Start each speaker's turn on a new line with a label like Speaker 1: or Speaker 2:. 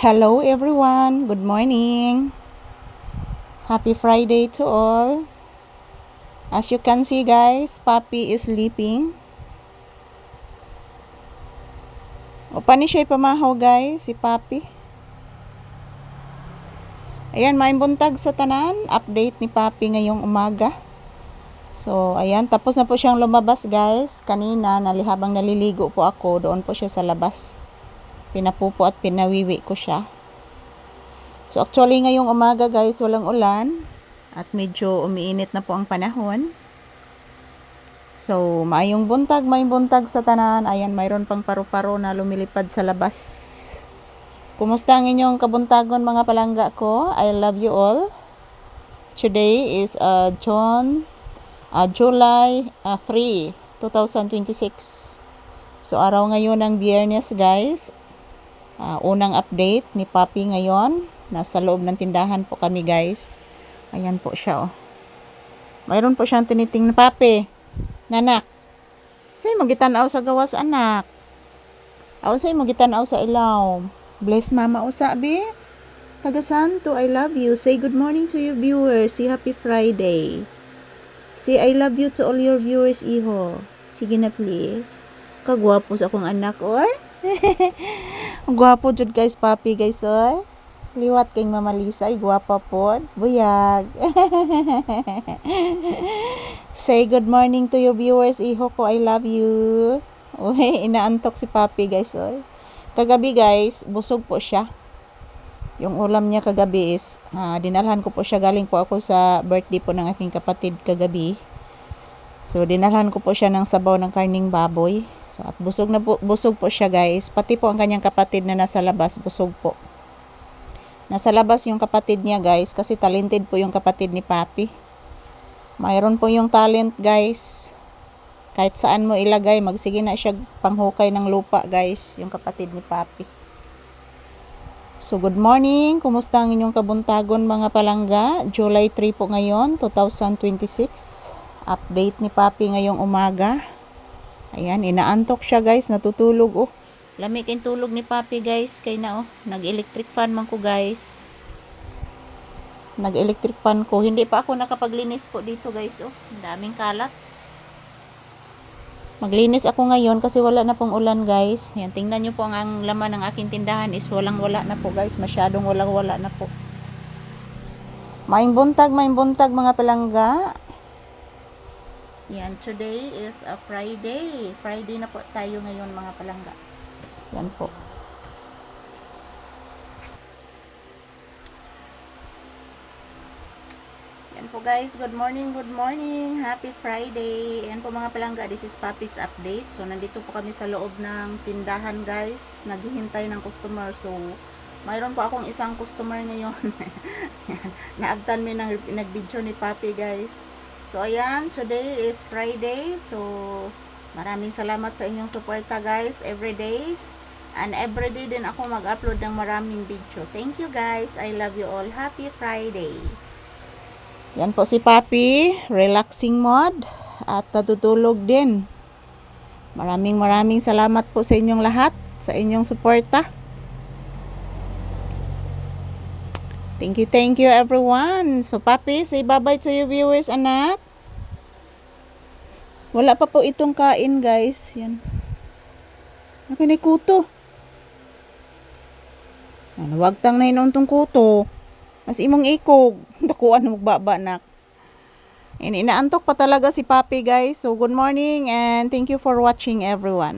Speaker 1: Hello everyone, good morning. Happy Friday to all. As you can see guys, Papi is sleeping. O pani siya pamahaw guys, si Papi. Ayan, may buntag sa tanan, update ni Papi ngayong umaga. So, ayan, tapos na po siyang lumabas guys. Kanina, habang naliligo po ako, doon po siya sa labas. Pinapupo at pinawiwi ko siya. So actually ngayong umaga guys, walang ulan at medyo umiinit na po ang panahon. So maayong buntag, may buntag sa tanan. Ayan, mayroon pang paru-paro na lumilipad sa labas. Kumusta ang inyong kabuntagon mga palangga ko? I love you all. Today is July 3, 2026. So araw ngayon ng Biyernes guys. Unang update ni Papi ngayon. Nasa loob ng tindahan po kami guys. Ayan po siya oh. Mayroon po siyang tinitingnan. Papi, nanak, say magitanaw sa gawas anak. Aw say magitanaw sa ilaw. Bless mama o sabi. Taga Santo, I love you. Say good morning to your viewers. Say happy Friday. Say I love you to all your viewers, iho. Sige na please. Kagwapo sa akong anak oy. Gwapo jud guys, Papi guys oy. Liwat kay Mama Lisa, ay gwapa po. Buyag. Say good morning to your viewers, iho ko, I love you. Uy, inaantok si Papi guys oy. Kagabi guys, busog po siya. Yung ulam niya kagabi is dinalhan ko po siya, galing po ako sa birthday po ng aking kapatid kagabi. So dinalhan ko po siya ng sabaw ng karning baboy. So, at busog po siya guys. Pati po ang kanyang kapatid na nasa labas, busog po. Nasa labas yung kapatid niya guys, kasi talented po yung kapatid ni Papi. Mayroon po yung talent guys. Kahit saan mo ilagay, magsige na siya panghukay ng lupa guys, yung kapatid ni Papi. So good morning, kumusta ang inyong kabuntagon mga palangga? July 3 po ngayon, 2026. Update ni Papi ngayong umaga. Ayan, inaantok siya guys, natutulog oh. Lamig ang tulog ni Papi guys, kay na oh, nag-electric fan man ko guys. Nag-electric fan ko, hindi pa ako nakapaglinis po dito guys oh. Daming kalat. Maglinis ako ngayon kasi wala na pong ulan guys. Yan, tingnan nyo po ang laman ng aking tindahan is walang-wala na po guys, masyadong walang-wala na po. Maing buntag mga palangga. Yan, today is a Friday. Friday na po tayo ngayon mga palangga. Yan po. Yan po guys, good morning, good morning. Happy Friday. Yan po mga palangga, this is Papi's update. So nandito po kami sa loob ng tindahan guys. Naghihintay ng customer. So mayroon po akong isang customer ngayon. Naabtan mi nag-video ni Papi guys. So ayan, today is Friday. So maraming salamat sa inyong suporta guys everyday. And everyday din ako mag-upload ng maraming video. Thank you guys. I love you all. Happy Friday. Yan po si Papi, relaxing mode at natutulog din. Maraming salamat po sa inyong lahat, sa inyong suporta. Thank you everyone. So Papi, say bye-bye to your viewers anak. Wala pa po itong kain guys. Yan. Nakinay kuto. Yan, wag tang na inuntong kuto. Mas imong ikog. Dakuan mo magbaba nak. Inaantok pa talaga si Papi guys. So good morning and thank you for watching everyone.